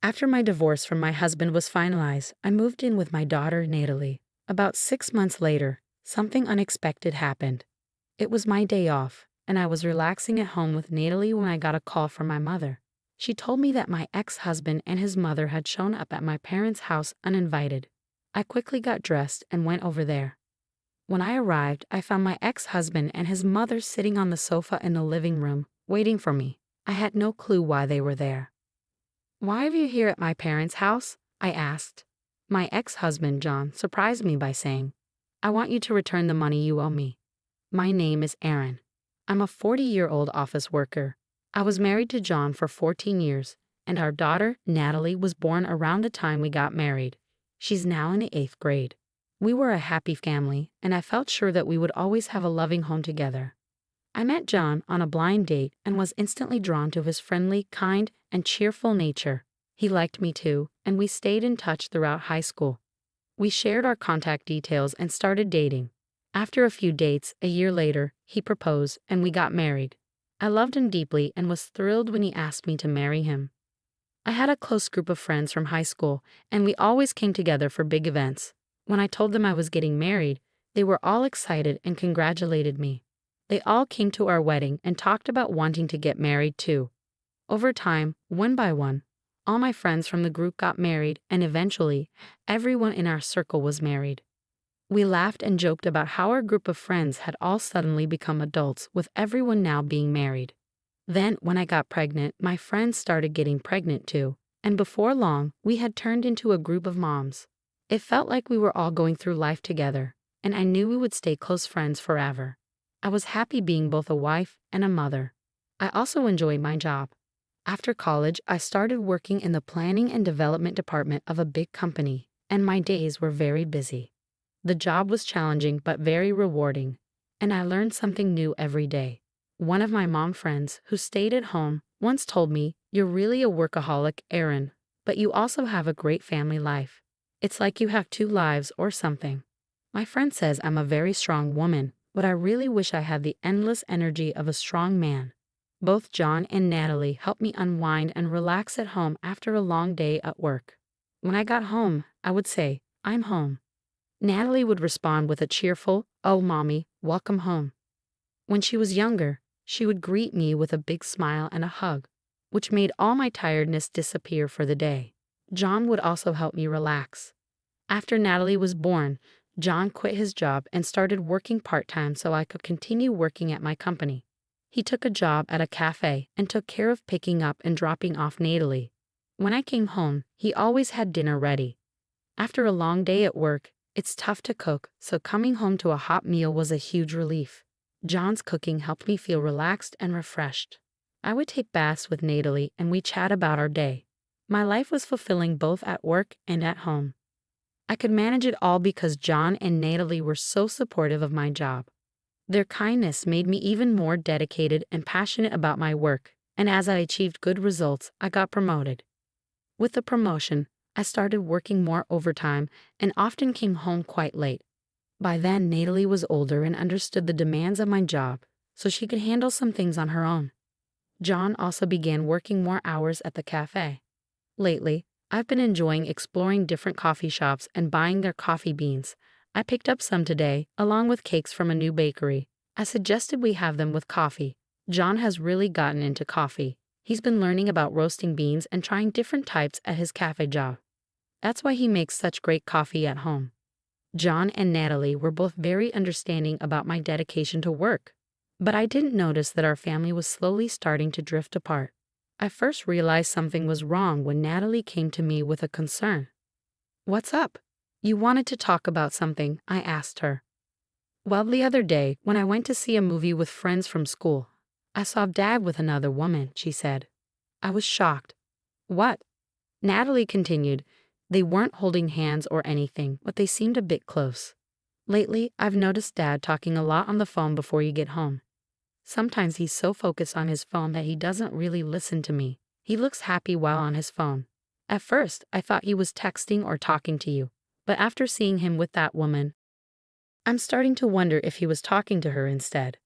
After my divorce from my husband was finalized, I moved in with my daughter, Natalie. About 6 months later, something unexpected happened. It was my day off, and I was relaxing at home with Natalie when I got a call from my mother. She told me that my ex-husband and his mother had shown up at my parents' house uninvited. I quickly got dressed and went over there. When I arrived, I found my ex-husband and his mother sitting on the sofa in the living room, waiting for me. I had no clue why they were there. "Why are you here at my parents' house?" I asked. My ex-husband, John, surprised me by saying, "I want you to return the money you owe me. My name is Aaron. I'm a 40-year-old office worker. I was married to John for 14 years, and our daughter, Natalie, was born around the time we got married. She's now in the 8th grade. We were a happy family, and I felt sure that we would always have a loving home together." I met John on a blind date and was instantly drawn to his friendly, kind, and cheerful nature. He liked me too, and we stayed in touch throughout high school. We shared our contact details and started dating. After a few dates, a year later, he proposed and we got married. I loved him deeply and was thrilled when he asked me to marry him. I had a close group of friends from high school, and we always came together for big events. When I told them I was getting married, they were all excited and congratulated me. They all came to our wedding and talked about wanting to get married too. Over time, one by one, all my friends from the group got married, and eventually, everyone in our circle was married. We laughed and joked about how our group of friends had all suddenly become adults, with everyone now being married. Then, when I got pregnant, my friends started getting pregnant too, and before long, we had turned into a group of moms. It felt like we were all going through life together, and I knew we would stay close friends forever. I was happy being both a wife and a mother. I also enjoyed my job. After college, I started working in the planning and development department of a big company, and my days were very busy. The job was challenging but very rewarding, and I learned something new every day. One of my mom friends, who stayed at home, once told me, "You're really a workaholic, Aaron, but you also have a great family life. It's like you have two lives or something." My friend says I'm a very strong woman, but I really wish I had the endless energy of a strong man. Both John and Natalie helped me unwind and relax at home after a long day at work. When I got home, I would say, "I'm home." Natalie would respond with a cheerful, "Oh, Mommy, welcome home." When she was younger, she would greet me with a big smile and a hug, which made all my tiredness disappear for the day. John would also help me relax. After Natalie was born, John quit his job and started working part-time so I could continue working at my company. He took a job at a cafe and took care of picking up and dropping off Natalie. When I came home, he always had dinner ready. After a long day at work, it's tough to cook, so coming home to a hot meal was a huge relief. John's cooking helped me feel relaxed and refreshed. I would take baths with Natalie and we chat about our day. My life was fulfilling both at work and at home. I could manage it all because John and Natalie were so supportive of my job. Their kindness made me even more dedicated and passionate about my work, and as I achieved good results, I got promoted. With the promotion, I started working more overtime and often came home quite late. By then, Natalie was older and understood the demands of my job, so she could handle some things on her own. John also began working more hours at the cafe. Lately, I've been enjoying exploring different coffee shops and buying their coffee beans. I picked up some today, along with cakes from a new bakery. I suggested we have them with coffee. John has really gotten into coffee. He's been learning about roasting beans and trying different types at his cafe job. That's why he makes such great coffee at home. John and Natalie were both very understanding about my dedication to work, but I didn't notice that our family was slowly starting to drift apart. I first realized something was wrong when Natalie came to me with a concern. "What's up? You wanted to talk about something," I asked her. "Well, the other day, when I went to see a movie with friends from school, I saw Dad with another woman," she said. I was shocked. "What?" Natalie continued. "They weren't holding hands or anything, but they seemed a bit close. Lately, I've noticed Dad talking a lot on the phone before you get home. Sometimes he's so focused on his phone that he doesn't really listen to me. He looks happy while on his phone. At first, I thought he was texting or talking to you, but after seeing him with that woman, I'm starting to wonder if he was talking to her instead."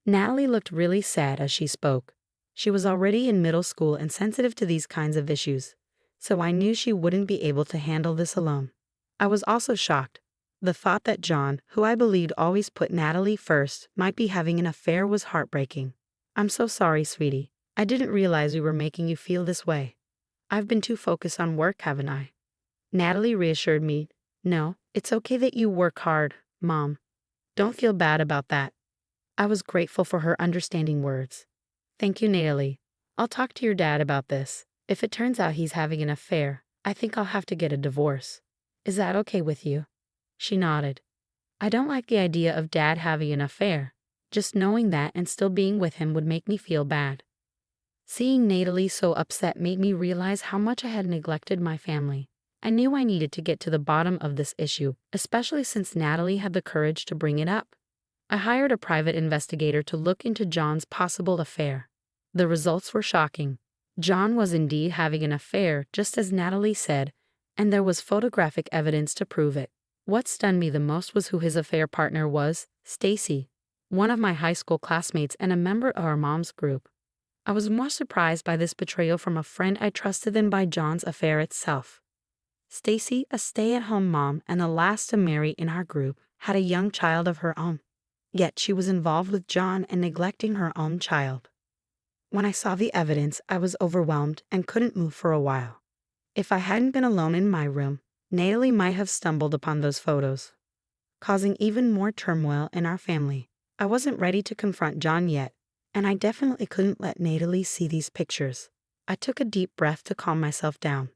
Natalie looked really sad as she spoke. She was already in middle school and sensitive to these kinds of issues. so I knew she wouldn't be able to handle this alone. I was also shocked. The thought that John, who I believed always put Natalie first, might be having an affair was heartbreaking. I'm so sorry, sweetie. I didn't realize we were making you feel this way. I've been too focused on work, haven't I? Natalie reassured me. No, it's okay that you work hard, Mom. Don't feel bad about that. I was grateful for her understanding words. Thank you, Natalie. I'll talk to your dad about this. If it turns out he's having an affair, I think I'll have to get a divorce. Is that okay with you? She nodded. I don't like the idea of Dad having an affair. Just knowing that and still being with him would make me feel bad. Seeing Natalie so upset made me realize how much I had neglected my family. I knew I needed to get to the bottom of this issue, especially since Natalie had the courage to bring it up. I hired a private investigator to look into John's possible affair. The results were shocking. John was indeed having an affair, just as Natalie said, and there was photographic evidence to prove it. What stunned me the most was who his affair partner was, Stacy, one of my high school classmates and a member of our mom's group. I was more surprised by this betrayal from a friend I trusted than by John's affair itself. Stacy, a stay-at-home mom and the last to marry in our group, had a young child of her own. Yet she was involved with John and neglecting her own child. When I saw the evidence, I was overwhelmed and couldn't move for a while. If I hadn't been alone in my room, Natalie might have stumbled upon those photos, causing even more turmoil in our family. I wasn't ready to confront John yet, and I definitely couldn't let Natalie see these pictures. I took a deep breath to calm myself down.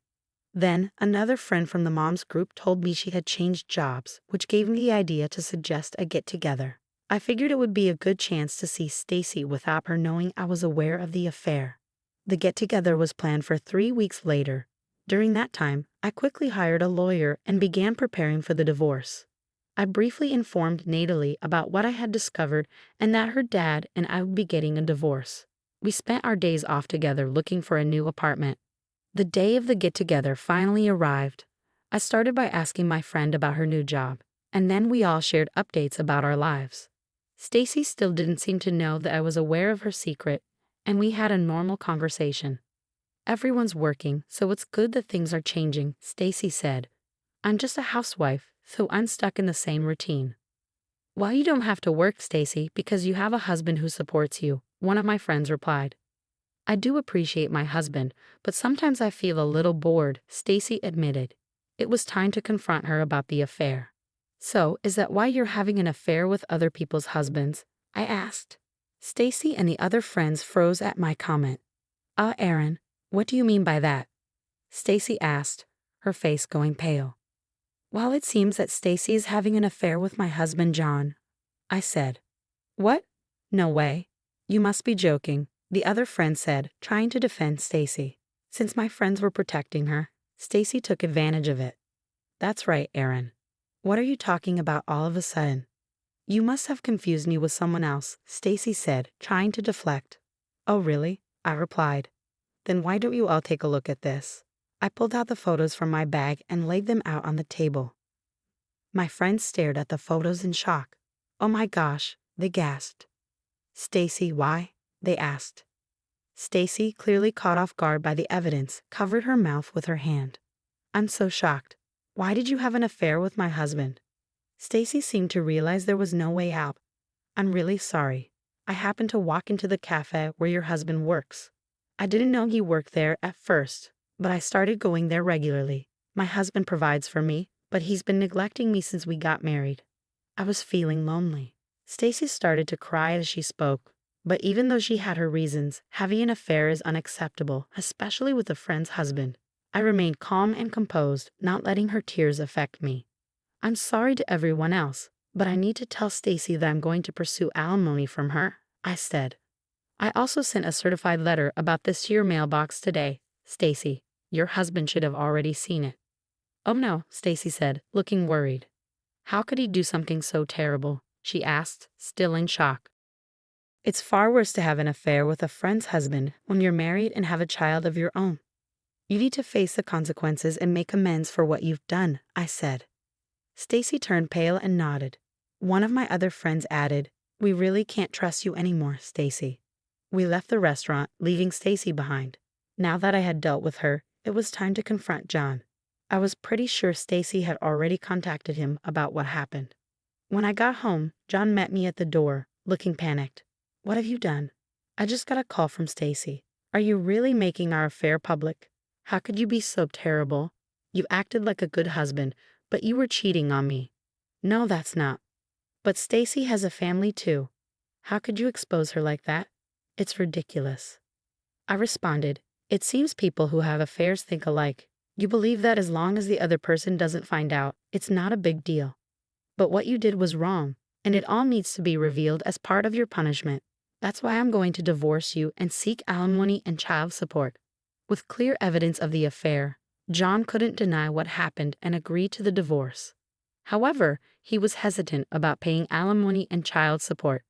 Then, another friend from the mom's group told me she had changed jobs, which gave me the idea to suggest a get-together. I figured it would be a good chance to see Stacy without her knowing I was aware of the affair. The get-together was planned for 3 weeks later. During that time, I quickly hired a lawyer and began preparing for the divorce. I briefly informed Natalie about what I had discovered and that her dad and I would be getting a divorce. We spent our days off together looking for a new apartment. The day of the get-together finally arrived. I started by asking my friend about her new job, and then we all shared updates about our lives. Stacy still didn't seem to know that I was aware of her secret, and we had a normal conversation. Everyone's working, so it's good that things are changing, Stacy said. I'm just a housewife, so I'm stuck in the same routine. Well, you don't have to work, Stacy, because you have a husband who supports you, one of my friends replied. I do appreciate my husband, but sometimes I feel a little bored, Stacy admitted. It was time to confront her about the affair. So, is that why you're having an affair with other people's husbands? I asked. Stacy and the other friends froze at my comment. Aaron, what do you mean by that? Stacy asked, her face going pale. Well, it seems that Stacy is having an affair with my husband John, I said. What? No way. You must be joking, the other friend said, trying to defend Stacy. Since my friends were protecting her, Stacy took advantage of it. That's right, Aaron. What are you talking about all of a sudden? You must have confused me with someone else, Stacy said, trying to deflect. Oh, really? I replied. Then why don't you all take a look at this? I pulled out the photos from my bag and laid them out on the table. My friends stared at the photos in shock. Oh my gosh, they gasped. Stacy, why? They asked. Stacy, clearly caught off guard by the evidence, covered her mouth with her hand. I'm so shocked. Why did you have an affair with my husband? Stacy seemed to realize there was no way out. I'm really sorry. I happened to walk into the cafe where your husband works. I didn't know he worked there at first, but I started going there regularly. My husband provides for me, but he's been neglecting me since we got married. I was feeling lonely. Stacy started to cry as she spoke, but even though she had her reasons, having an affair is unacceptable, especially with a friend's husband. I remained calm and composed, not letting her tears affect me. I'm sorry to everyone else, but I need to tell Stacy that I'm going to pursue alimony from her, I said. I also sent a certified letter about this to your mailbox today, Stacy. Your husband should have already seen it. Oh no, Stacy said, looking worried. How could he do something so terrible? She asked, still in shock. It's far worse to have an affair with a friend's husband when you're married and have a child of your own. You need to face the consequences and make amends for what you've done, I said. Stacy turned pale and nodded. One of my other friends added, We really can't trust you anymore, Stacy. We left the restaurant, leaving Stacy behind. Now that I had dealt with her, It was time to confront John. I was pretty sure Stacy had already contacted him about what happened. When I got home, John met me at the door, looking panicked. "What have you done?" "I just got a call from Stacy." "Are you really making our affair public?" "How could you be so terrible? You acted like a good husband, but you were cheating on me." "No, that's not." "But Stacy has a family too. How could you expose her like that?" "It's ridiculous." I responded, "It seems people who have affairs think alike. You believe that as long as the other person doesn't find out, it's not a big deal. But what you did was wrong, and it all needs to be revealed as part of your punishment. That's why I'm going to divorce you and seek alimony and child support." With clear evidence of the affair, John couldn't deny what happened and agreed to the divorce. However, he was hesitant about paying alimony and child support.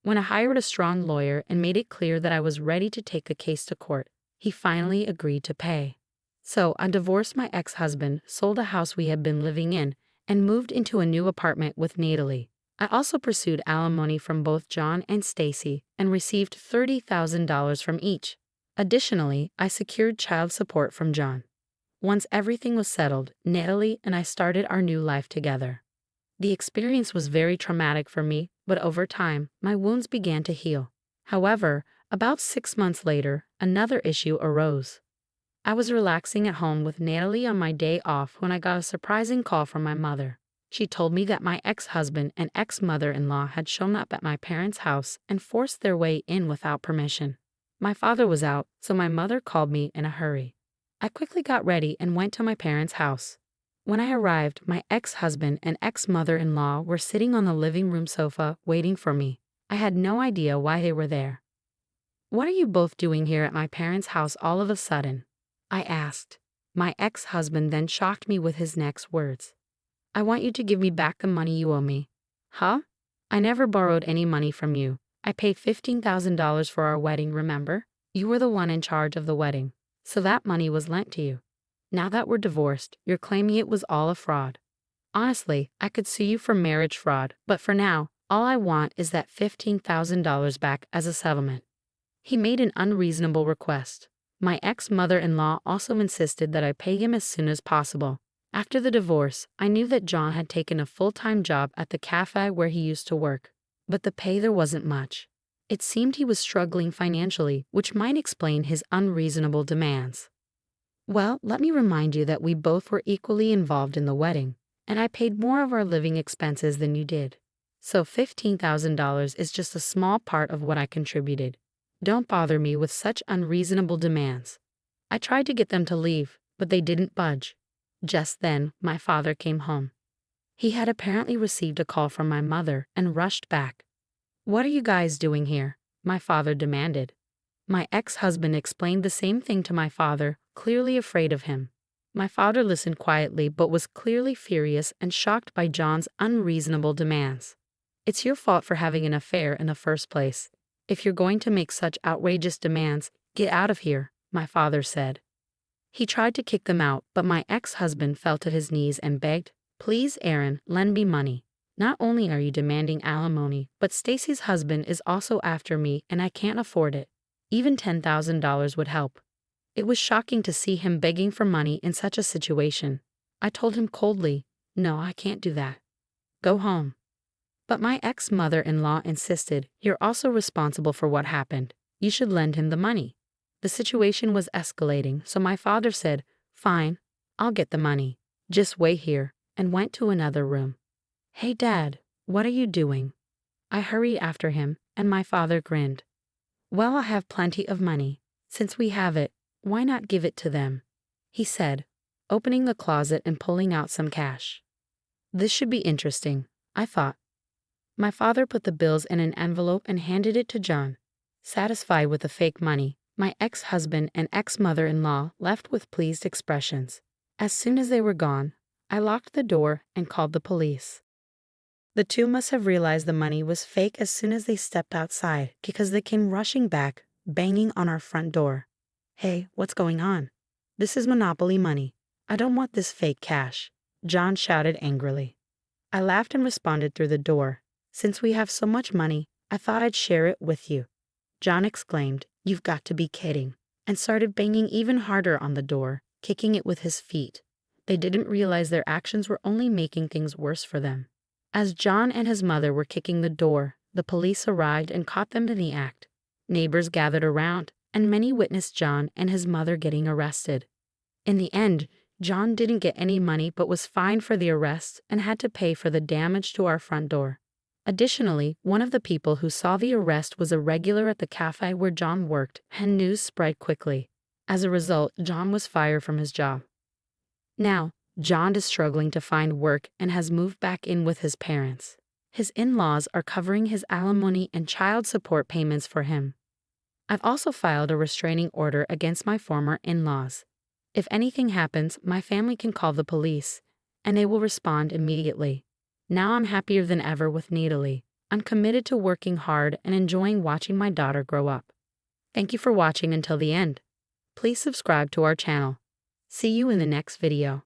When I hired a strong lawyer and made it clear that I was ready to take the case to court, he finally agreed to pay. So I divorced my ex-husband, sold a house we had been living in, and moved into a new apartment with Natalie. I also pursued alimony from both John and Stacy and received $30,000 from each. Additionally, I secured child support from John. Once everything was settled, Natalie and I started our new life together. The experience was very traumatic for me, but over time, my wounds began to heal. However, about 6 months later, another issue arose. I was relaxing at home with Natalie on my day off when I got a surprising call from my mother. She told me that my ex-husband and ex-mother-in-law had shown up at my parents' house and forced their way in without permission. My father was out, so my mother called me in a hurry. I quickly got ready and went to my parents' house. When I arrived, my ex-husband and ex-mother-in-law were sitting on the living room sofa waiting for me. I had no idea why they were there. "What are you both doing here at my parents' house all of a sudden?" I asked. My ex-husband then shocked me with his next words. "I want you to give me back the money you owe me." "Huh? I never borrowed any money from you. I paid $15,000 for our wedding, remember? You were the one in charge of the wedding, so that money was lent to you. Now that we're divorced, you're claiming it was all a fraud. Honestly, I could sue you for marriage fraud, but for now, all I want is that $15,000 back as a settlement." He made an unreasonable request. My ex-mother-in-law also insisted that I pay him as soon as possible. After the divorce, I knew that John had taken a full-time job at the cafe where he used to work, but the pay there wasn't much. It seemed he was struggling financially, which might explain his unreasonable demands. "Well, let me remind you that we both were equally involved in the wedding, and I paid more of our living expenses than you did. So $15,000 is just a small part of what I contributed. Don't bother me with such unreasonable demands." I tried to get them to leave, but they didn't budge. Just then, my father came home. He had apparently received a call from my mother and rushed back. "What are you guys doing here?" my father demanded. My ex-husband explained the same thing to my father, clearly afraid of him. My father listened quietly but was clearly furious and shocked by John's unreasonable demands. "It's your fault for having an affair in the first place. If you're going to make such outrageous demands, get out of here," my father said. He tried to kick them out, but my ex-husband fell to his knees and begged, "Please, Aaron, lend me money. Not only are you demanding alimony, but Stacy's husband is also after me and I can't afford it. Even $10,000 would help." It was shocking to see him begging for money in such a situation. I told him coldly, "No, I can't do that. Go home." But my ex-mother-in-law insisted, "You're also responsible for what happened. You should lend him the money." The situation was escalating, so my father said, "Fine, I'll get the money. Just wait here," and went to another room. "Hey, Dad, what are you doing?" I hurried after him, and my father grinned. "Well, I have plenty of money. Since we have it, why not give it to them?" he said, opening the closet and pulling out some cash. This should be interesting, I thought. My father put the bills in an envelope and handed it to John. Satisfied with the fake money, my ex-husband and ex-mother-in-law left with pleased expressions. As soon as they were gone, I locked the door and called the police. The two must have realized the money was fake as soon as they stepped outside because they came rushing back, banging on our front door. "Hey, what's going on? This is Monopoly money. I don't want this fake cash," John shouted angrily. I laughed and responded through the door. "Since we have so much money, I thought I'd share it with you." John exclaimed, "You've got to be kidding. and started banging even harder on the door, kicking it with his feet. They didn't realize their actions were only making things worse for them. As John and his mother were kicking the door, the police arrived and caught them in the act. Neighbors gathered around, and many witnessed John and his mother getting arrested. In the end, John didn't get any money but was fined for the arrest and had to pay for the damage to our front door. Additionally, one of the people who saw the arrest was a regular at the cafe where John worked, and news spread quickly. As a result, John was fired from his job. Now, John is struggling to find work and has moved back in with his parents. His in-laws are covering his alimony and child support payments for him. I've also filed a restraining order against my former in-laws. If anything happens, my family can call the police, and they will respond immediately. Now I'm happier than ever with Natalie. I'm committed to working hard and enjoying watching my daughter grow up. Thank you for watching until the end. Please subscribe to our channel. See you in the next video.